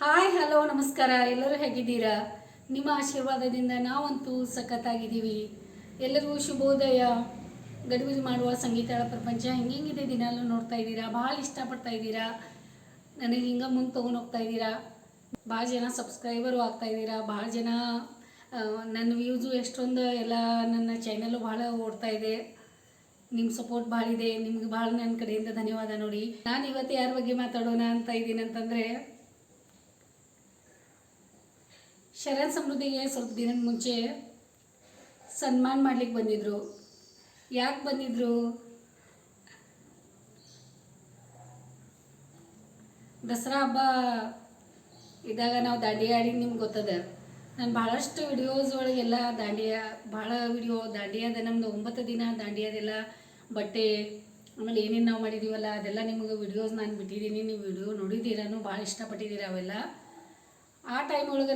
Hi hello ನಮಸ್ಕಾರ. ಎಲ್ಲರೂ ಹೇಗಿದ್ದೀರಾ? ನಿಮ್ಮ ಆಶೀರ್ವಾದದಿಂದ ನಾವಂತೂ ಸಖತ್ತಾಗಿದ್ದೀವಿ. ಎಲ್ಲರಿಗೂ ಶುಭೋದಯ. ಗಡಿಬಿಡಿ ಮಾಡುವ ಸಂಗೀತಗಳ ಪ್ರಪಂಚ ಹೆಂಗಿದೆ ದಿನಾಲೂ ನೋಡ್ತಾ ಇದ್ದೀರಾ, ಭಾಳ ಇಷ್ಟಪಡ್ತಾ ಇದ್ದೀರಾ, ನನಗೆ ಹಿಂಗೆ ಮುಂದೆ ತೊಗೊಂಡು ಹೋಗ್ತಾ ಇದ್ದೀರಾ. ಭಾಳ ಜನ ಸಬ್ಸ್ಕ್ರೈಬರು ಆಗ್ತಾಯಿದ್ದೀರಾ, ಭಾಳ ಜನ ನನ್ನ ವ್ಯೂಸು ಎಷ್ಟೊಂದು ಎಲ್ಲ ನನ್ನ ಚಾನಲ್ಲು ಭಾಳ ಓಡ್ತಾ ಇದೆ. ನಿಮ್ಮ ಸಪೋರ್ಟ್ ಭಾಳ ಇದೆ, ನಿಮ್ಗೆ ಭಾಳ ನನ್ನ ಕಡೆಯಿಂದ ಧನ್ಯವಾದ. ನೋಡಿ, ನಾನು ಇವತ್ತು ಯಾರ ಬಗ್ಗೆ ಮಾತಾಡೋಣ ಅಂತ ಇದ್ದೀನಿ ಅಂತಂದರೆ, ಶರಣ್ ಸಮೃದ್ಧಿಗೆ ಸ್ವಲ್ಪ ದಿನದ ಮುಂಚೆ ಸನ್ಮಾನ ಮಾಡ್ಲಿಕ್ಕೆ ಬಂದಿದ್ದರು. ಯಾಕೆ ಬಂದಿದ್ದರು? ದಸರಾ ಹಬ್ಬ ಇದ್ದಾಗ ನಾವು ದಾಂಡಿಯಾ ಆಡಿದ್ದು ನಿಮ್ಗೆ ಗೊತ್ತದ. ನಾನು ಭಾಳಷ್ಟು ವಿಡಿಯೋಸ್ ಒಳಗೆಲ್ಲ ದಾಂಡಿಯಾದ ನಮ್ಮದು 9 ದಿನ ದಾಂಡಿಯಾದೆಲ್ಲ ಬಟ್ಟೆ ಆಮೇಲೆ ಏನೇನು ನಾವು ಮಾಡಿದ್ದೀವಲ್ಲ ಅದೆಲ್ಲ ನಿಮ್ಗೆ ವಿಡಿಯೋಸ್ ನಾನು ಬಿಟ್ಟಿದ್ದೀನಿ. ನೀವು ವಿಡಿಯೋ ನೋಡಿದ್ದೀರಾನು, ಭಾಳ ಇಷ್ಟಪಟ್ಟಿದ್ದೀರ ಅವೆಲ್ಲ. ಆ ಟೈಮ್ ಒಳಗೆ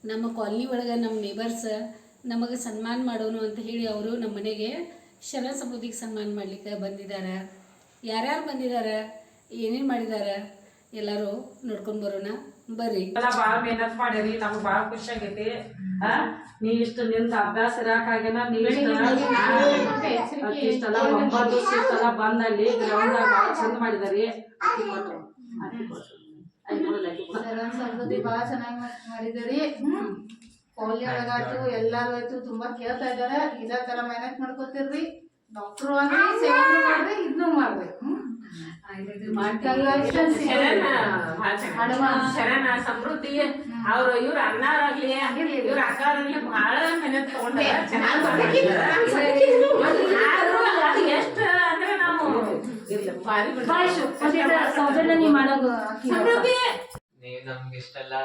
ನಮ್ಮ ಕಾಲನಿ ಒಳಗೆ ನಮ್ಮ ನೇಬರ್ಸ್ ನಮಗೆ ಸನ್ಮಾನ ಮಾಡೋನು ಅಂತ ಹೇಳಿ ಅವರು ನಮ್ಮ ಮನೆಗೆ ಶರಣ್ ಸಮೃದ್ಧಿಗೆ ಸನ್ಮಾನ ಮಾಡಲಿಕ್ಕೆ ಬಂದಿದ್ದಾರೆ. ಯಾರ್ಯಾರು ಬಂದಿದ್ದಾರೆ, ಏನೇನು ಮಾಡಿದ್ದಾರೆ ಎಲ್ಲರೂ ನೋಡ್ಕೊಂಡು ಬರೋಣ ಬರ್ರಿ. ಭಾಳ ಮೇಹನತ್ ಮಾಡಿರಿ, ನಮ್ಗೆ ಭಾಳ ಖುಷಿ ಆಗೈತಿ. ನೀ ಇಷ್ಟು ನಿಂದ ಅಭ್ಯಾಸ ಇರಾಕಾಗೇನ, ನೀ ಇಷ್ಟೆಲ್ಲ 9 ದಿವಸ ಇಷ್ಟೆಲ್ಲ ಬಂದಲ್ಲಿ ಗ್ರೌಂಡ್ ಭಾಳ ಚಂದ ಮಾಡಿದಾರಿ. ಸಮೃದ್ಧಿ ಬಾಳ ಚೆನ್ನಾಗಿ ಮಾಡಿದಿರಿ. ಪೋಲಿಯೋ ಒಳಗಾಯ್ತು, ಎಲ್ಲಾರು ಆಯ್ತು, ತುಂಬಾ ಕೇಳ್ತಾ ಇದಾರೆ. ಇದೇ ತರ ಮೆಹನತ್ ಮಾಡ್ಕೊತಿರ್ರಿ, ಡಾಕ್ಟರ್ ಆಗ್ರಿ, ಸೇವೆ ಮಾಡ್ರಿ, ಇದನ್ನು ಮಾಡ್ರಿ. ಶರಣ ಸಮೃದ್ಧಿ ಅವ್ರು ಇವ್ರ ಅಣ್ಣಾರಾಗ್ಲಿ ಇವ್ರ ಅಕ್ಕಾರಾಗ್ಲಿ ಬಹಳ ಮೆಹನತ್ ತಗೊಂಡ್ರೆ ಎಷ್ಟು ಅಂದ್ರೆ ನಾವು ನೀವ್ ನಮ್ಗೆ ಇಷ್ಟೆಲ್ಲ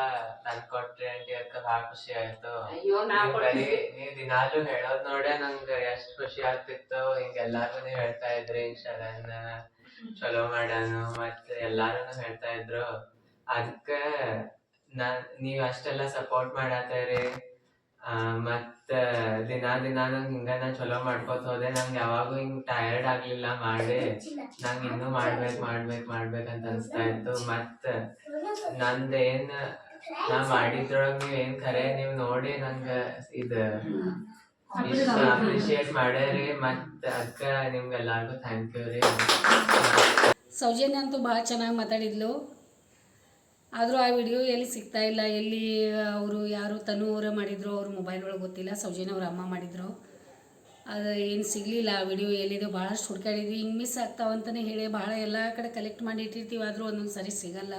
ತಂದ್ಕೊಟ್ರಿ ಅಂಟಿ ಅದಕ್ಕೆ ಭಾಳ ಖುಷಿ ಆಯ್ತು. ನೀವ್ ದಿನಾಲು ಹೇಳೋದ್ ನೋಡೇ ನಂಗೆ ಎಷ್ಟ್ ಖುಷಿ ಆಗ್ತಿತ್ತು. ಹಿಂಗ ಎಲ್ಲಾರು ಹೇಳ್ತಾ ಇದ್ರಿ, ಹಿಂಗ್ ಶರಣ್ ಚಲೋ ಮಾಡಾನು ಮತ್ ಎಲ್ಲಾರು ಹೇಳ್ತಾ ಇದ್ರು. ಅದಕ್ಕ ನೀವ್ ಅಷ್ಟೆಲ್ಲ ಸಪೋರ್ಟ್ ಮಾಡತ್ತೇರಿ. ಮತ್ತ ದಿನಾ ನಂಗ್ ಹಿಂಗ ನಾ ಚಲೋ ಮಾಡ್ಕೋತ ಹೋದೆ. ನಂಗೆ ಯಾವಾಗೂ ಹಿಂಗ್ ಟಯರ್ಡ್ ಆಗ್ಲಿಲ್ಲ ಮಾಡಿ. ನಂಗೆ ಇನ್ನೂ ಮಾಡ್ಬೇಕಂತ ಅನ್ಸ್ತಾ ಇತ್ತು. ಮತ್ತ ನಂದೇನ್ ನಾ ಮಾಡಿದ್ರೊಳಗ ನೀವ್ ಏನ್ ಖರೆ ನೀವ್ ನೋಡಿ ನಂಗ ಇದ್ ಅಪ್ರಿಶಿಯೇಟ್ ಮಾಡ್ಯಾರಿ. ಮತ್ತ ಅದಕ್ಕ ನಿಮ್ಗೆಲ್ಲಾರ್ಗು ಥ್ಯಾಂಕ್ ಯು ರೀ. ಸೌಜನ್ಯ ಅಂತೂ ಭಾಳ ಚೆನ್ನಾಗಿ ಮಾತಾಡಿದ್ಲು. ಆದರೂ ಆ ವಿಡಿಯೋ ಎಲ್ಲಿ ಸಿಗ್ತಾ ಇಲ್ಲ. ಎಲ್ಲಿ ಅವರು ಯಾರು ತನು ಅವರ ಮಾಡಿದ್ರು, ಅವ್ರ ಮೊಬೈಲ್ ಒಳಗೆ ಗೊತ್ತಿಲ್ಲ. ಸೌಜನ್ಯ ಅವ್ರ ಅಮ್ಮ ಮಾಡಿದ್ರು, ಅದು ಏನು ಸಿಗಲಿಲ್ಲ. ಆ ವಿಡಿಯೋ ಎಲ್ಲಿದೆ ಭಾಳಷ್ಟು ಹುಡ್ಕಾಡಿದ್ವಿ. ಹಿಂಗೆ ಮಿಸ್ ಆಗ್ತಾವಂತಲೇ ಹೇಳಿ ಭಾಳ ಎಲ್ಲ ಕಡೆ ಕಲೆಕ್ಟ್ ಮಾಡಿ ಇಟ್ಟಿರ್ತೀವಿ, ಆದರೂ ಒಂದೊಂದು ಸರಿ ಸಿಗಲ್ಲ.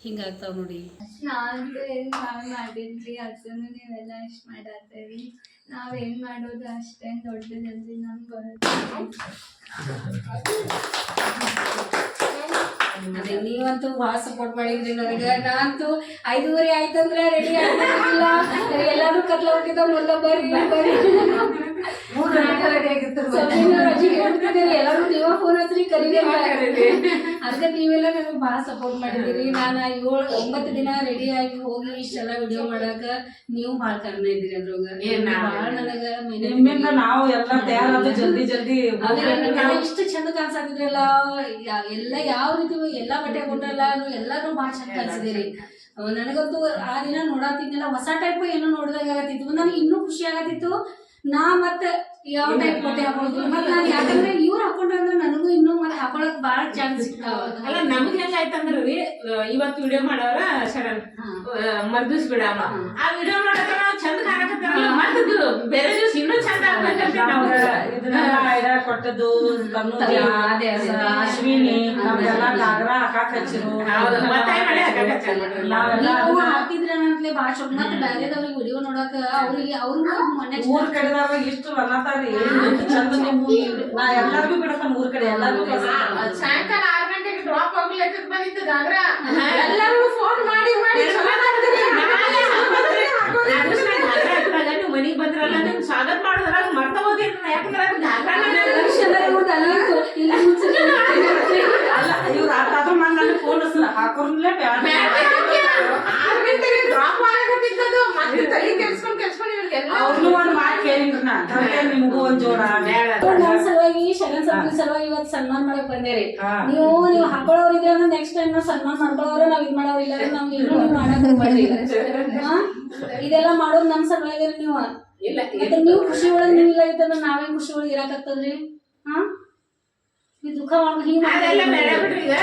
ಹಿಂಗಾಗ್ತಾವೆ ನೋಡಿ. ನಾವಂತೂ ಏನು ಮಾಡಿದ್ರಿ, ಅದನ್ನು ನೀವೆಲ್ಲ ಇಷ್ಟು ಮಾಡತ್ತೇವಿ. ನಾವೇನು ಮಾಡೋದು ಅಷ್ಟೇನು ದೊಡ್ಡದಲ್ರಿ, ನಮ್ಗೆ ಅದೇ ನೀವಂತೂ ಭಾಳ ಸಪೋರ್ಟ್ ಮಾಡಿದ್ರಿ ನನಗೆ. ನಾನಂತೂ 5:30 ಆಯ್ತಂದ್ರೆ ರೆಡಿ ಆಗಿಲ್ಲ. ಎಲ್ಲಾರು ಕತ್ಲ ಹುಟ್ಟಿದ ಮೊದಲ ಬರ್ರಿ ಎಲ್ಲರೂ ನೀವ ಫೋನ್ ಹಚ್ರಿ ಕರೀರಿ. ಅದಕ್ಕೆ ನೀವೆಲ್ಲ ನನಗೆ ಭಾಳ ಸಪೋರ್ಟ್ ಮಾಡಿದಿರಿ. ನಾನು 9 ದಿನ ರೆಡಿ ಆಗಿ ಹೋಗಿ ಇಷ್ಟೆಲ್ಲ ವಿಡಿಯೋ ಮಾಡಾಕ ನೀವು ಭಾಳ ಕಾರಣ ಇದ್ದೀರಿ. ಅದ್ರೊಳಗ ಭಾಳ ನನಗೆ ನಾವು ಎಲ್ಲ ತಯಾರಾದ ಜಲ್ದಿ ಇಷ್ಟು ಚಂದ ಕಾಣಿಸ್ತಿದ್ರಲ್ಲ. ಎಲ್ಲ ಯಾವ ರೀತಿ ಎಲ್ಲಾ ಬಟ್ಟೆ ಹಾಕೊಂಡ್ರಲ್ಲ, ಎಲ್ಲಾರು ಭಾಳ ಚಂದ ಕಾಣಿಸಿದಿರಿ. ನನಗಂತೂ ಆ ದಿನ ನೋಡಾತಿದ್ನಲ್ಲ, ಹೊಸ ಟೈಪ್ ಏನೋ ನೋಡಿದಾಗ ಆಗತ್ತಿತ್ತು. ನನಗೆ ಇನ್ನೂ ಖುಷಿ ಆಗತ್ತಿತ್ತು. ನಾ ಮತ್ತೆ ಯಾವ ಟೈಪ್ ಬಟ್ಟೆ ಹಾಕೋದು, ಮತ್ತೆ ನಾನು ಯಾಕಂದ್ರೆ ಇವ್ರು ಹಾಕೊಂಡ್ರೆ ಅಂದ್ರೆ ನನಗೂ ಇನ್ನೂ ಮತ್ತೆ ಹಾಕೊಳಕ್ ಬಾಳ ಚಾನ್ಸ್ ಸಿಗ್ತಾವ. ಅಲ್ಲ ನಮ್ಗೆ ಹೆಂಗಾಯ್ತಂದ್ರಿ, ಇವತ್ತು ವಿಡಿಯೋ ಮಾಡವ್ರ ಶರಣ್ ಮರ್ದಿವ್ಸ ಬಿಡಾಮ ಆ ವಿಡಿಯೋ ಮಾಡಕ ನಾವು ಚಂದ ಕಾಣಕತ್ತಾರಲ್ಲ, ಮತ್ತೆ ಬೇರೆ ದಿವ್ಸ ಇನ್ನೂ ಚಂದ ಆಗ್ಬೇಕಂತ ಐಡಿಯಾ ಕೊಟ್ಟದ್ದು ಅಶ್ವಿನಿ ನಮ್ಗೆಲ್ಲ ಕಾಗ್ರ ಹಾಕಾಕ್ ಹಚ್ಚಿರು. ಹಾಕಿದ್ರೆ ಅಂತಲೇ ಭಾಳ ಶೋಕ್. ಮತ್ತೆ ಬೇರೆದವ್ರಿಗೆ ವಿಡಿಯೋ ನೋಡಕ ಅವ್ರಿಗೆ ಊರ್ ಕಡೆದವ್ರ ಇಷ್ಟು ಅನ್ನತಾರಿ ಚಂದ. ನಾ ಎಲ್ಲಾರ್ಗು ಬಿಡತಾನ ಊರ್ ಕಡೆ ಎಲ್ಲಾರ್ಗು. ಸಾಯಂಕಾಲ 6 ಗಂಟೆಗೆ ಡ್ರಾಪ್ ಹೋಗ್ಲಿಕ್ಕೆ ಬಂದಿತ್ತು ಗಾಗ್ರ. ಎಲ್ಲಾರ್ಗು ಫೋನ್ ಮಾಡಿ ನೀವು ಮನಿಗ್ ಬಂದ್ರಲ್ಲ, ನಿಮ್ ಸ್ವಾಗತ ಮಾಡೋದ್ರ ಮರ್ತ ಹೋಗಿರ್. ಯಾಕಂದ್ರೆ ಇವ್ರು ಅದಾದ್ರೂ ನನ್ನ ಫೋನ್ ಹಾಕೋರ್ಲೇ ಬ್ಯಾಡ. 6 ಗಂಟೆಗೆ ಡ್ರಾಪ್ ಆಗತ್ತಿದ್ದದು. ಮತ್ತೆ ತಲೆ ಕೆಲ್ಸ್ಕೊಂಡ್ ಅವ್ರನ್ನೂ ಒಂದ್ ಮಾತು ಕೇಳಿದ್ರು. ನಿಮಗೂ ಒಂದ್ ಜೋರ ನಮ್ಮ ಸಲುವಾಗಿ ಶರಣ್ ಸಮೃದ್ಧಿ ಸಲುವಾಗಿ ಇವತ್ತು ಸನ್ಮಾನ ಮಾಡಕ್ ಬಂದೇರಿ ಹಾ. ನೀವು ಹಾಕೊಳ್ಳೋರಿದ್ರೆ ಅಂದ್ರೆ ನೆಕ್ಸ್ಟ್ ಟೈಮ್ ನಾವು ಸನ್ಮಾನ ಮಾಡ್ಕೊಳ್ಳೋರು ನಾವ್ ಇದ್ ಮಾಡೋರಿಲ್ಲ ನಾವ್ ಇನ್ನೂ ಮಾಡಕ್ ಹೋಗ್ಬೇಡ್ರಿ. ಹಾ? ಇದೆಲ್ಲ ಮಾಡೋದು ನಮ್ ಸಲುವಾಗಿ ನೀವು ಇಲ್ಲ ಮತ್ತೆ ನೀವು ಖುಷಿ ಒಳಗ್ ನೀವಿಲ್ಲ ಇತ್ತಂದ್ರೆ ನಾವೇ ಖುಷಿ ಒಳಗ್ ಇರಾಕತ್ತದ್ರಿ. ಹಾ ನೀವು ದುಃಖ ಮಾಡ್ಬೇಕು ಹಿಂಗ್ ಅದೆಲ್ಲ ಬೇಡ ಬಿಡ್ರಿ ಈಗ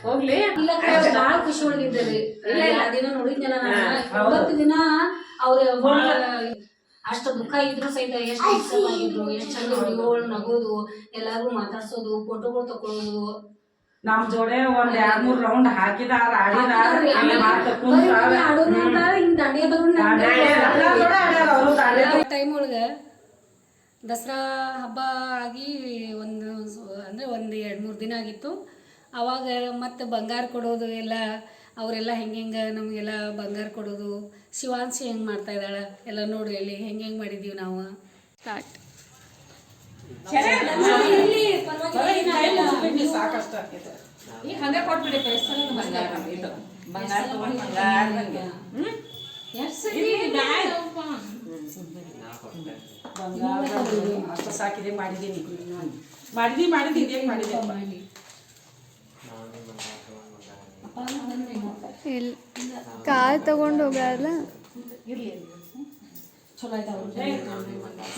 ಹೋಗ್ಲಿ. ಇಲ್ಲ ಬಾಳ ಖುಷಿ ಒಳಗಿದ್ದೀರಿ. ಇಲ್ಲ ದಿನ ನೋಡಿದ್ನಲ್ಲ ನಾನು 9 ದಿನ ಅವ್ರ ಅಷ್ಟು ದುಃಖ ಇದ್ರು ಸಹಿತ ಎಷ್ಟು ಇಷ್ಟವಾಗಿದ್ರು, ಎಷ್ಟು ಚಂದ ಹುಡುಗಗಳು ನಗೋದು, ಎಲ್ಲಾರು ಮಾತಾಡ್ಸೋದು, ಫೋಟೋಗಳು ತಕೊಳ್ಳೋದು. ನಮ್ ಜೋಡೆ ಒಂದ್ 2-3 ರೌಂಡ್ ಹಾಕಿದಾರ ಆಡಿದಾರ ಟೈಮ್ ಒಳಗ ದಸರಾ ಹಬ್ಬ ಆಗಿ ಅಂದ್ರೆ ಒಂದು 2-3 ದಿನ ಆಗಿತ್ತು. ಅವಾಗ ಮತ್ತೆ ಬಂಗಾರ ಕೊಡೋದು ಎಲ್ಲ ಅವರೆಲ್ಲ ಹೆಂಗೆ ನಮಗೆಲ್ಲ ಬಂಗಾರ ಕೊಡೋದು. ಶಿವಾಂಶಿ ಹೆಂಗೆ ಮಾಡ್ತಾ ಇದ್ದಾಳೆ ಎಲ್ಲ ನೋಡ್ರಿ ಅಲ್ಲಿ ಹೆಂಗೆ ಮಾಡಿದ್ದೀವಿ ನಾವು. ಸ್ಟಾರ್ಟ್ ಸಾಕಷ್ಟ ಈಗ ಹಂಗೆ ಕೊಟ್ಬಿಡಿ ಬಂಗಾರ ಬಂಗಾರ ತಗೊಂಡು ಬಂಗಾರದಂಗೆ ಅಷ್ಟ ಸಾಕಿದೆ ಮಾಡಿದೀನಿ ಇದೇನ್ ಮಾಡಿದೆ ಕಾರ್ ತಗೊಂಡು ಹೋಗಲ್ಲ. ಚಲೋ ಆಯ್ತು ಅವ್ರು.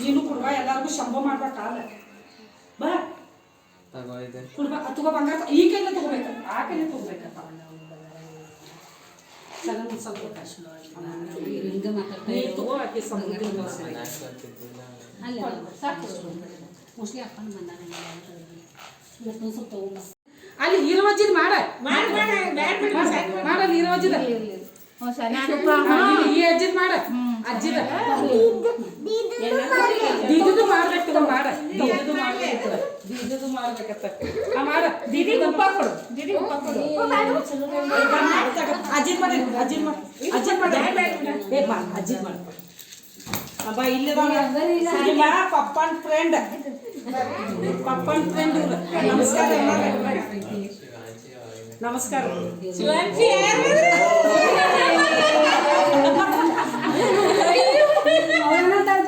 ನೀನು ಕುಡ್ಬಾ, ಎಲ್ಲಾರ್ಗು ಶಂಭ ಮಾಡ್ಬೇಕಲ್ಲ. ಬಾ ಕುಡ್ಬಾ, ತಗೋ ಬಂಗಾರ. ಈ ಕೈಲೇ ತಗೋಬೇಕ, ಆ ಕೈಲೇ ತಗೋಬೇಕಪ್ಪ. ಸ್ವಲ್ಪ ಹಿಂಗೆ ಮಾತಾಡ್ತಾ ತಗೋ ಆಕೆ ಸಮೃದ್ಧಿ ಅಲ್ಲ ಸಾಕು ಮೋಸ್ಟ್ಲಿ ಅಪ್ಪನ ಬಂದಾನ ಮತ್ತೊಂದು ಸ್ವಲ್ಪ ತಗೊಂಡ ಅಲ್ಲಿ ಹೀರೋಜಿದ್ ಮಾಡ ಮಾಡಲ್ಲಿ ಹೀರೋಜಿದ ಈ ಅಜ್ಜಿದ್ ಮಾಡ ಅಜ್ಜಿದ ದೀದಿದು ಮಾಡ್ಬೇಕು ತಗೋ ಮಾಡ ದೀದಿದು ಮಾಡ್ಬೇಕತ್ತ ಮಾಡ ದೀದಿ ಉಪ್ಪ ಕೊಡು ಅಜ್ಜಿದ್ ಮಾಡಿ ಅಜ್ಜಿದ್ ಮಾಡಿ ಅಜ್ಜಿದ್ ಮಾಡಿ ಅಬ್ಬ ಇಲ್ಲದ ಪಪ್ಪನ್ ಫ್ರೆಂಡ್ ಇವ್ರು. ನಮಸ್ಕಾರ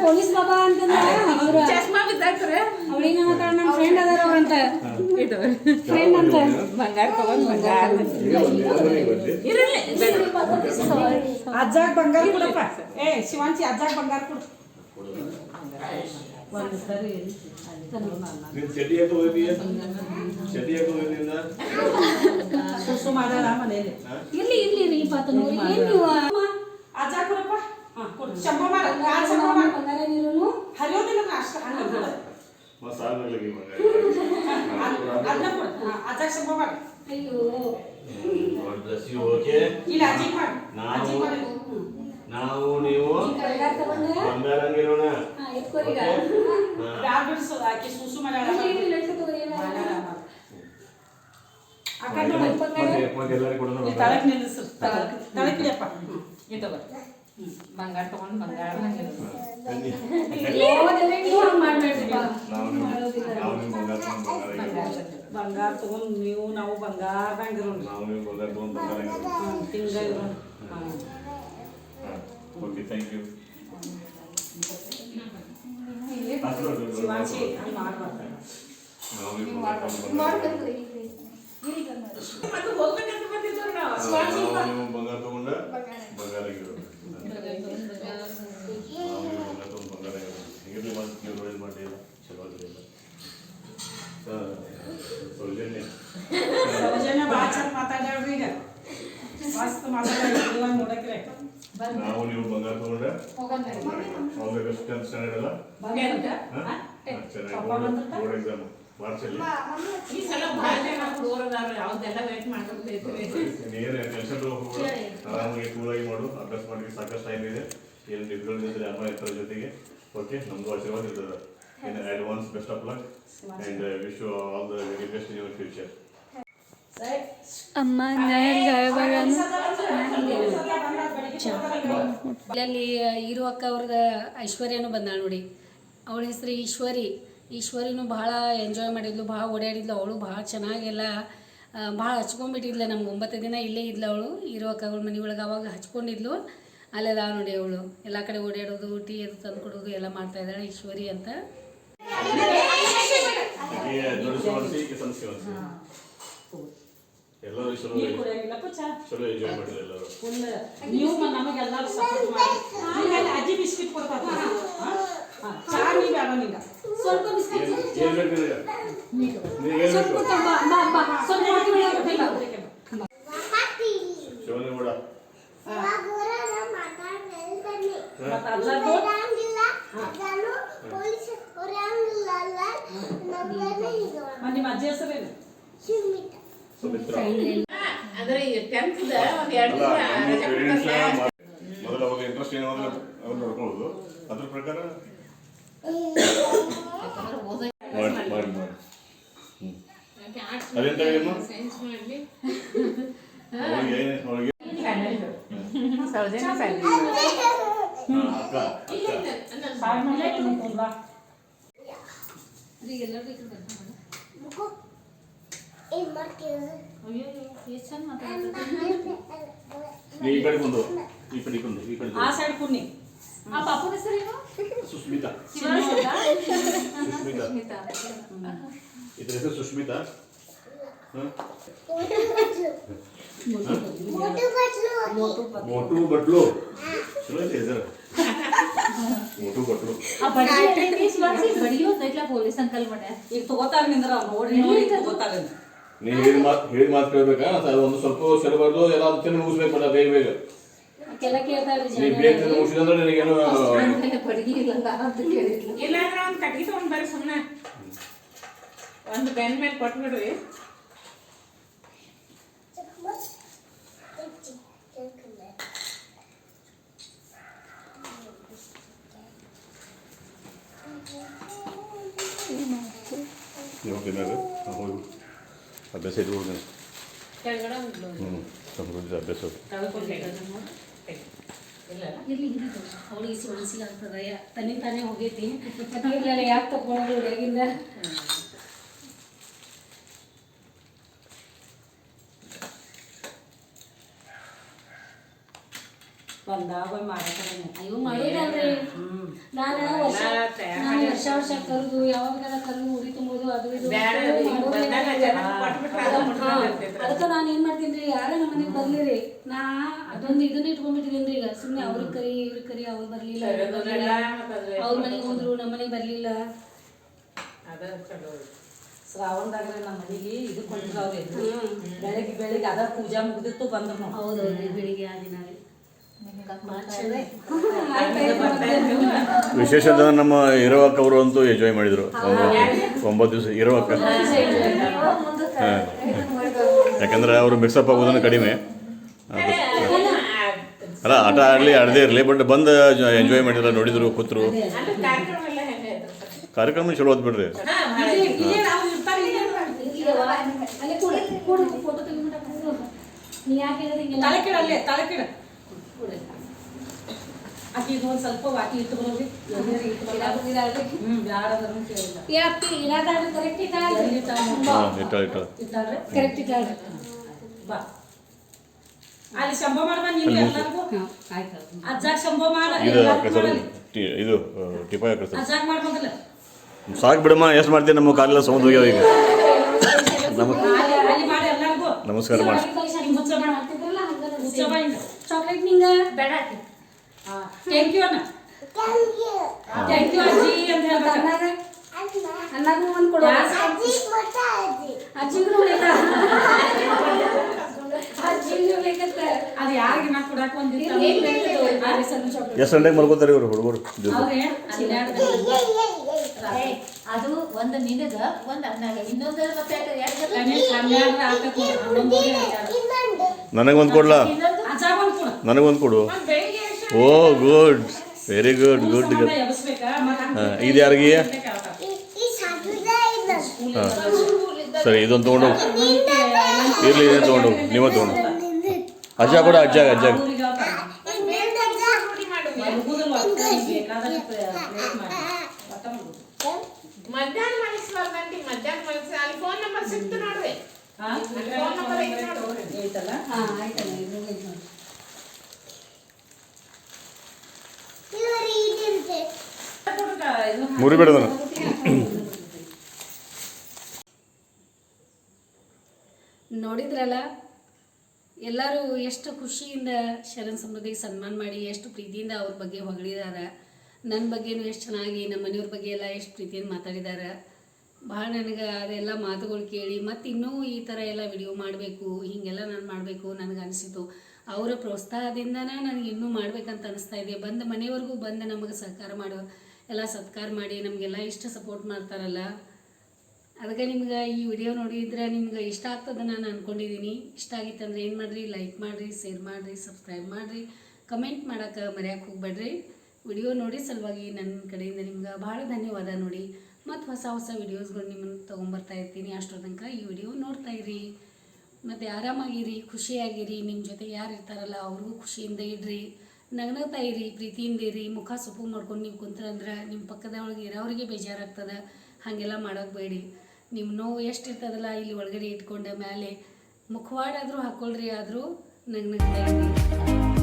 ಪೊಲೀಸ್ ಬಾಬಾ ಅಂತಂದ್ರೆ ಅವ್ರು ಚಸ್ಮಾ ಬಿದ್ದಾಕ್ತಾರೆ ಅವಳಿಗೆ ಮಾತಾಡ ನಮ್ಮ ಫ್ರೆಂಡ್ ಅದಾರ ಅವ್ರಂತ ಫ್ರೆಂಡ್ ಅಂತ ಬಂಗಾರ ತಗೊಂಡು ಬಂಗಾರ ಇರಲಿ ಅಜ್ಜಾಗ ಬಂಗಾರ ಕೊಡಪ್ಪ. ಶಿವಾಂಚಿ ಅಜ್ಜಾಗ ಬಂಗಾರ ಕೊಡು. ಒಂದು ಸರಿ ಸುಸು ಮಾಡ್ಯಾಳ ಮನೇಲಿ. ಇರ್ಲಿ ರೀ ಪಾತನವ್ರಿ ಏನ್ ನೀವು ಅಜ್ಜ ಕೊಡಪ್ಪ. ಕೊಡು ಶಂಭ ಮಾಡ, ಶಂಭ ಮಾಡ. ಬಂಗಾರ ನೀರು ಹರಿಯೋದಿಲ್ಲ ಅಷ್ಟ ಹಂಗ ಕೊಡು. ಅದನ್ನ ಕೊಡು. ಅಜ್ಜಾಗ ಶಂಭ ಮಾಡ. ಅಯ್ಯೋ ಇಲ್ಲ ಅಜ್ಜಿಗೆ ಮಾಡ. ಅಜ್ಜಿಗೆ ಮಾಡಿ. ನಾವು ನೀವು ಬಂಗಾರ ತಗೊಂಡ ಬಂಗಾರಂಗಿರೋಣ. ಎತ್ಕೋರಿಗ ಬ್ಯಾಗ್ ಬಿಡಿಸೋದು ಆಕೆ ಸುಸು ಮಾಡ್ಯಾಳ. ಅಕ್ಕ ನೋಡು ಎಲ್ಲರಿಗೂ ಕೊಡೋಣ. ತಳಕ್ ನಿಲ್ಲಿಸು. ತಳಕಿಯಪ್ಪ ಇದು ಬಂಗಾರ ತಗೊಂಡು ಬಂಗಾರ ಬಂಗಾರ ತಗೊಂಡು ನೀವು ನಾವು ಬಂಗಾರದಂಗಿರೋಣ. ತಿಂಗ ಇರೋಣ. Okay, thank you. ಶಿವಾಂಶಿ ಹಂಗೆ ಮಾಡ್ಬಾರ್ದು. ಅದು ಹೋಗ್ಬೇಕಂತ ಬಂದಿದ್ರು ನಾವು ನೀವು ಬಂಗಾರ ತಗೊಂಡ ಬಂಗಾರಂಗಿರೋಣ. ಹಿಂಗಿರ್ಲಿ ನೀವು ರೋಲ್ ಮಾಡಿಲ್ಲ ಚಲೋ ಅದ್ರಿಲ್ಲ. ಸೌಜನ್ಯ ಭಾಳ ಚಂದ ಮಾತಾಡ್ಯಾಳ್ರಿ ಈಗ. ಮಸ್ತ್ ಮಾತಾಡ ನೋಡಕ್ರೆ. ನಾವು ನೀವು ಬಂಗಾರ ತಗೊಂಡ ಅವ್ರಿಗೆ ಟೆಂತ್ ಸ್ಟ್ಯಾಂಡರ್ಡ್ ಅಲ್ಲ ಚೆನ್ನಾಗಿ ಬೋರ್ಡ್ ಎಕ್ಸಾಮ್ ಮಾರ್ಚಲ್ಲಿ. ಈ ಸಲ ಭಾಳ ಜನ ಹುಡುಗರದಾರ ಯಾವ್ದೆಲ್ಲ ವೇಟ್ ಮಾಡ್ಬೇಕು. ನೀನು ಟೆನ್ಷನ್ ಹೋಗ್ಬಿಡು, ಆರಾಮಾಗಿ ಕೂಲಾಗಿ ಮಾಡು. ಅಭ್ಯಾಸ ಮಾಡಿ ಸಾಕಷ್ಟು ಟೈಮ್ ಇದೆ. ಏನು ಡಿಫಿಕಲ್ಟ್ ಇದ್ರೆ ಅಮ್ಮ ಇರ್ತಾರೆ ಜೊತೆಗೆ. ಓಕೆ, ನಮ್ದು ಆಶೀರ್ವಾದ ಇರ್ತದೆ. In advance best of luck and wish you all the very best in your future. ಅಮ್ಮ ಅಲ್ಲಿ ಇರೋ ಅಕ್ಕ ಅವ್ರದ ಐಶ್ವರ್ಯನೂ ಬಂದಾಳ ನೋಡಿ. ಅವಳ ಹೆಸರು ಈಶ್ವರಿನೂ ಭಾಳ ಎಂಜಾಯ್ ಮಾಡಿದ್ಲು, ಭಾಳ ಓಡಾಡಿದ್ಲು. ಅವಳು ಭಾಳ ಚೆನ್ನಾಗೆಲ್ಲ ಭಾಳ ಹಚ್ಕೊಂಡ್ಬಿಟ್ಟಿದ್ಲು. ನಮ್ಗೆ 9 ದಿನ ಇಲ್ಲೇ ಇದ್ಲು ಅವಳು. ಇರೋ ಅಕ್ಕಗಳ ಮನೆ ಒಳಗೆ ಅವಾಗ ಹಚ್ಕೊಂಡಿದ್ಲು. ಅಲ್ಲೆಲ್ಲ ನೋಡಿ ಅವಳು ಎಲ್ಲ ಕಡೆ ಓಡಾಡೋದು, ಟೀ ಅದು ತಂದು ಕೊಡೋದು ಎಲ್ಲ ಮಾಡ್ತಾ ಇದ್ದಾಳೆ ಈಶ್ವರಿ ಅಂತ. ದೊಡ್ಡ ಶಿವನ್ಸಿ ಕಿಸನ್ ಶಿವನ್ಸಿ ಎಲ್ಲರೂ ಚಲೋ ನೀರು ಕುಡಿಯಾಗಿಲ್ಲಪ್ಪ ಚಾ ಚಲೋ ಎಂಜಾಯ್ ಮಾಡಿದ್ರು ಎಲ್ಲರೂ. ಫುಲ್ ನೀವು ನಮಗೆಲ್ಲರೂ ಸಪೋರ್ಟ್ ಮಾಡಿ ಆಮೇಲೆ ಅಜ್ಜಿ ಬಿಸ್ಕಿಟ್ ಕೊಡ್ತಾರೆ ಚಾ ನೀ ಬೇಡ ನಿಂಗ ಸ್ವಲ್ಪ ಬಿಸ್ಕೆಟ್ ಏನ್ ಬೇಕು ನಿನಗೆ? ನಿನಗೆ ಏನ್ ಸ್ವಲ್ಪ ಬೇಕು? ತಗೊಂಬಾ, ಬಾ, ಬಾ. ಸ್ವಲ್ಪ ಹಾಕಿ ಬಿಡು, ಹಾಕಿ ಬಿಡು. ಶಿವನೇ ಕೂಡ ಮತ್ತೆ ಎಲ್ಲರೂ ನಿಮ್ಮ ಅಜ್ಜಿ ಹೆಸರೇನು ಸುಮಿತ್ರ. ಅಂದ್ರೆ 10th ಒಂದ್ 2 ಅಲ್ಲ, ದಿನ ನಿಮ್ಮ ರಜೆ ಪೇರೆಂಟ್ಸ್ ಕೊಡ್ತಾರೆ. ಮೊದಲು ಅವಾಗ ಇಂಟ್ರೆಸ್ಟ್ ಏನೋ ಅವ್ರು ನೋಡ್ಕೊಳ್ಳೋದು ಅದ್ರ ಪ್ರಕಾರ ಮಾಡಿ ಮಾಡಿ ಮಾಡಿ. ಅದೆಂತ ಹೇಳಿಮ್ಮ ಅವಳಿಗೆ ಅವಳಿಗೆ ಸೌಜನ್ಯ ಫ್ಯಾಮಿಲಿ. ಅಕ್ಕ ಅಕ್ಕ ಬಾಯ್ ಮೇಲೆ ಕುಂತ್ಕೊಂಡ್ವಾ ಈಗ ಎಲ್ಲರಿಗೂ ಈ ಕಡೆ ಬರ್ತೀನಿ. ಅಯ್ಯೋ ಎಷ್ಟು ಚಂದ ಮಾತಾಡ್ತಾರೆ. ನೀ ಈ ಕಡೆ ಕುಂದು ಈ ಕಡೆ ಕುಂದು ಈ ಕಡೆ ಆ ಸೈಡ್ ಕುನ್ನಿ ಆ ಪಾಪನ ಹೆಸರೇನು? ಸುಸ್ಮಿತಾ ಶಿವಾನಂದ? ಸುಸ್ಮಿತಾ ಇದ್ರ ಹೆಸರು ಸುಸ್ಮಿತಾ. ಮೋಟು ಬಟ್ಲು ಚಲೋ ಐತೆ ಹೆಸರು ಮೋಟು ಬಟ್ಲು. ಪೊಲೀಸ್ ಅಂಕಲ್ ಮನೆ ಈಗ ತಗೋತಾರ ನಿಂದ್ರ ನೋಡಿ ನೋಡಿ ತಗೋತಾರ ನೀ ಹೇಳಿದ ಮಾತು ಕೇಳ್ಬೇಕಾ ಅದು ಒಂದು ಸ್ವಲ್ಪ ಸರಿಬಾರ್ದು ಎಲ್ಲ ತಿಂದು ಮುಗಿಸ್ಬೇಕಲ್ಲ ಬೇಗ ಬೇಗ. ಕೆಲ ಕೇಳ್ತಾಳ್ರಿ ನೀ ಬೇಗ ತಿಂದು ಮುಗಿಸಿದಂದ್ರೆ ನಿನಗೇನು ಬಡಗಿ ಇಲ್ಲ ಅಂತ ಕೇಳಿದ್ಲು. ಇಲ್ಲಾಂದ್ರೆ ಒಂದ್ ಕಟ್ಗಿ ತಗೊಂಡ್ ಬರ್ರಿ ಸುಮ್ಮನೆ ಒಂದು ಬೆನ್ ಮೇಲೆ ಕೊಟ್ಬಿಡ್ರಿ. ನೀವು ತಿನ್ನಾಗ ಹೋಗಿ ಅಭ್ಯಾಸ ಇದು ಹೋಗಿ ಕೆಳಗಡೆ ಸ್ವಲ್ಪ ಅಭ್ಯಾಸ ಹೋಗಿ ಇರ್ಲಿ ಅವಳಿಗೆ ಮನಸ್ಸಿಗೆ ಆಗ್ತದ ತನ್ನಿಂದ ತಾನೇ ಹೋಗೈತಿ ಮತ್ತೆ ಇರ್ಲಿಲ್ಲ ಯಾಕೆ ತಗೊಂಡ್ರು ಹುಡುಗಿಂದ. ಬಂದಾಗ ಮಾಡ್ತಾರೆ ಅಯ್ಯೋ ಮಾಡೋದಲ್ರಿ ನಾನು ವರ್ಷ ವರ್ಷ ಕರೆದು ಯಾವಾಗ ಕರೆದು ಉಡಿ ತುಂಬೋದು ಅದು ಇದು ಅದಕ್ಕೆ ನಾನು ಏನ್ ಮಾಡ್ತೀನಿ ರೀ ಯಾರೇ ನಮ್ಮ ಮನೆಗೆ ಬರ್ಲಿರಿ ನಾ ಅದೊಂದು ಇದನ್ನ ಇಟ್ಕೊಂಡ್ಬಿಟ್ಟಿದ್ದೀನಿ ಈಗ ಸುಮ್ಮನೆ ಅವ್ರಿಗೆ ಕರಿ ಇವ್ರಿಗೆ ಕರಿ ಅವ್ರು ಬರ್ಲಿಲ್ಲ ಅವ್ರ ಮನೆಗೆ ಹೋದ್ರು ನಮ್ಮ ಮನೆಗೆ ಬರ್ಲಿಲ್ಲ. ಶ್ರಾವಣದಾಗ ನಮ್ಮ ಮನೆಗೆ ಇದು ಕೊಟ್ಟಿದ್ರು ಅವ್ರಿ ಬೆಳಿಗ್ಗೆ ಅದ ಪೂಜಾ ಮುಗ್ದಿತ್ತು ಬಂದ್ರು ನಾವು. ಹೌದೌದ್ರಿ ಬೆಳಿಗ್ಗೆ ಆ ದಿನ ರೀ ವಿಶೇಷ ಅಂದ್ರೆ ನಮ್ಮ ಇರೋವಕ್ಕ ಅವರು ಅಂತೂ ಎಂಜಾಯ್ ಮಾಡಿದ್ರು 9 ದಿವಸ ಇರೋವಕ್ಕ. ಹಾಂ ಯಾಕಂದ್ರೆ ಅವರು ಮಿಕ್ಸಪ್ ಆಗೋದನ್ನು ಕಡಿಮೆ ಅಲ್ಲ ಆಟ ಆಡಲಿ ಆಡದೇ ಇರಲಿ ಬಟ್ ಬಂದು ಎಂಜಾಯ್ ಮಾಡಿದ್ರು ನೋಡಿದ್ರು ಕೂತರು. ಕಾರ್ಯಕ್ರಮ ಎಲ್ಲ ಹೆಂಗೆ ಕಾರ್ಯಕ್ರಮ ಚಲೋ ಹೋದ್ ಬಿಡ್ರಿ. ಅಲ್ಲೇ ಕೂಡ ಫೋಟೋ ತೆಗಿಬಿಟ್ಟು ನೀ ಯಾಕೆ ಹೇಳಿದ್ರೆ ತಲೆ ಕಿಡ ಅಲ್ಲೇ ತಲೆ ಕಿಡ ಆಕಿ ಇದು ಒಂದು ಸ್ವಲ್ಪ ವಾಕಿ ಇಟ್ಟು ಬರೋರಿ ಬ್ಯಾಡದ್ರೂ ಕೇಳಿಲ್ಲ ಕರೆಕ್ಟ್ ಇಟ್ಟಾಳ್ರಿ ಬಾ ಅಲ್ಲಿ ಶಂಭ ಮಾಡ್ಬಾ ನಿಮ್ಗೆ ಎಲ್ಲರಿಗೂ ಅಜ್ಜಾಗ ಶಂಭ ಮಾಡ ಇದು ಟಿಪಾಯ ಕಳ್ಸ ಅಜ್ಜಾಗ ಮಾಡ್ಬೋದಲ್ಲ ಸಾಕು ಬಿಡಮ್ಮ. ಎಷ್ಟು ಮಾಡ್ತೀನಿ ನಮ್ಮ ಕಾಲೆಲ್ಲ ಸೌಂಡ್ ಹೋಗ್ಯಾವ ಈಗ. ಅಲ್ಲಿ ಮಾಡಿ ಎಲ್ಲರಿಗೂ ನಮಸ್ಕಾರ ಮಾಡಿ ಚಾಕ್ಲೇಟ್ ನಿಂಗ ಬೇಡ ಥ್ಯಾಂಕ್ ಯು ಅಣ್ಣ ಥ್ಯಾಂಕ್ ಯು ಅಜ್ಜಿ ಅಂತ ಹೇಳ್ಬೇಕು. ಅನ್ನಗೂ ಒಂದು ಕೊಡು ಅಜ್ಜಿಗೂ ಬೇಕಾ ಅಜ್ಜಿಗೂ ಬೇಕತ್ತ ಅದು ಯಾರಿಗೆ ನಾ ಕೊಡಾಕ ಒಂದಿತ್ತು ಎಷ್ಟು ಗಂಟೆಗೆ ಮಲ್ಕೋತಾರೆ ಇವರು ಹುಡುಗರು? ಅದು ಒಂದು ನಿನಗ ಒಂದು ಅನ್ನಾಗ ಇನ್ನೊಂದು ಮತ್ತೆ ನನಗೊಂದು ಕೊಡ್ಲಾ? ಅಜ್ಜಾಗ ಒಂದು ಕೊಡು ನನಗೊಂದು ಕೊಡು. ಬೆಳಿಗ್ಗೆ ಓ good very good good good. ಎಬ್ಸ್ಬೇಕಾ ಇದು ಯಾರಿಗೆ? ಹಾಂ ಸರಿ ಇದೊಂದು ತೊಗೊಂಡೋಗಿ ಇರಲಿ ಇದನ್ನು ತೊಗೊಂಡೋಗಿ ನೀವೇ ತೊಗೊಂಡು ಅಜ್ಜ ಕೂಡ ಅಜ್ಜಾಗ ಅಜ್ಜಾಗ ಮಧ್ಯಾಹ್ನ ಮನಸ್ಬಾರ್ದಂಟಿ ಮಧ್ಯಾಹ್ನ ಮನಸ್ಸು ಅಲ್ಲಿ ಫೋನ್ ನಂಬರ್ ಸಿಕ್ತು ನೋಡ್ರಿ. ಫೋನ್ ನಂಬರ್ ಐತಿ ನೋಡ್ರಿ. ಐತಲ್ಲ ಆಯ್ತಲ್ಲ ಮುರಿಬೇಡ ನಾನು ನೋಡಿದ್ರಲ್ಲ, ಎಲ್ಲರೂ ಎಷ್ಟು ಖುಷಿಯಿಂದ ಶರಣ್ ಸಮೃದ್ಧಿಗೆ ಸನ್ಮಾನ ಮಾಡಿ ಎಷ್ಟು ಪ್ರೀತಿಯಿಂದ ಅವ್ರ ಬಗ್ಗೆ ಹೊಗಳಿದ್ದಾರೆ. ನನ್ನ ಬಗ್ಗೆನೂ ಎಷ್ಟು ಚೆನ್ನಾಗಿ ನಮ್ಮ ಮನೆಯವ್ರ ಬಗ್ಗೆ ಎಲ್ಲ ಎಷ್ಟು ಪ್ರೀತಿಯಿಂದ ಮಾತಾಡಿದ್ದಾರೆ. ಭಾಳ ನನಗೆ ಅದೆಲ್ಲ ಮಾತುಗಳು ಕೇಳಿ ಮತ್ತು ಇನ್ನೂ ಈ ಥರ ಎಲ್ಲ ವಿಡಿಯೋ ಮಾಡಬೇಕು, ಹೀಗೆಲ್ಲ ನಾನು ಮಾಡಬೇಕು ನನಗೆ ಅನಿಸಿತು. ಅವರ ಪ್ರೋತ್ಸಾಹದಿಂದನೇ ನನಗೆ ಇನ್ನೂ ಮಾಡ್ಬೇಕಂತ ಅನಿಸ್ತಾ ಇದೆ. ಬಂದ ಮನೆಯವರೆಗೂ ಬಂದು ನಮಗೆ ಸಹಕಾರ ಮಾಡೋ ಎಲ್ಲ ಸತ್ಕಾರ ಮಾಡಿ ನಮಗೆಲ್ಲ ಇಷ್ಟು ಸಪೋರ್ಟ್ ಮಾಡ್ತಾರಲ್ಲ, ಅದಕ್ಕೆ ನಿಮ್ಗೆ ಈ ವಿಡಿಯೋ ನೋಡಿದ್ರೆ ನಿಮ್ಗೆ ಇಷ್ಟ ಆಗ್ತದೆ ನಾನು ಅಂದ್ಕೊಂಡಿದ್ದೀನಿ. ಇಷ್ಟ ಆಗಿತ್ತಂದ್ರೆ ಏನು ಮಾಡಿರಿ, ಲೈಕ್ ಮಾಡಿರಿ, ಶೇರ್ ಮಾಡಿರಿ, ಸಬ್ಸ್ಕ್ರೈಬ್ ಮಾಡಿರಿ, ಕಮೆಂಟ್ ಮಾಡೋಕೆ ಮರೆಯೋಕೆ ಹೋಗ್ಬೇಡ್ರಿ. ವಿಡಿಯೋ ನೋಡಿ ಸಲುವಾಗಿ ನನ್ನ ಕಡೆಯಿಂದ ನಿಮ್ಗೆ ಭಾಳ ಧನ್ಯವಾದ. ನೋಡಿ ಮತ್ತು ಹೊಸ ಹೊಸ ವಿಡಿಯೋಸ್ಗಳು ನಿಮ್ಮನ್ನು ತೊಗೊಂಬರ್ತಾ ಇರ್ತೀನಿ. ಅಷ್ಟರ ತನಕ ಈ ವಿಡಿಯೋ ನೋಡ್ತಾ ಇರಿ ಮತ್ತು ಆರಾಮಾಗಿರಿ, ಖುಷಿಯಾಗಿರಿ. ನಿಮ್ಮ ಜೊತೆ ಯಾರು ಇರ್ತಾರಲ್ಲ ಅವ್ರಿಗೂ ಖುಷಿಯಿಂದ ಇಡ್ರಿ, ನಗ್ನಗ್ತಾ ಇರಿ, ಪ್ರೀತಿಯಿಂದ ಇರಿ. ಮುಖ ಸೊಪ್ಪು ಮಾಡ್ಕೊಂಡು ನೀವು ಕುಂತ್ರಂದ್ರೆ ನಿಮ್ಮ ಪಕ್ಕದೊಳಗೆ ಇರೋರಿಗೆ ಬೇಜಾರಾಗ್ತದೆ. ಹಾಗೆಲ್ಲ ಮಾಡೋಕೆ ಬೇಡಿ. ನಿಮ್ಮ ನೋವು ಎಷ್ಟು ಇರ್ತದಲ್ಲ ಇಲ್ಲಿ ಒಳಗಡೆ ಇಟ್ಕೊಂಡು ಮೇಲೆ ಮುಖವಾಡಾದರೂ ಹಾಕ್ಕೊಳ್ರಿ, ಆದರೂ ನಗ್ನಗ್ತಾ ಇರಿ.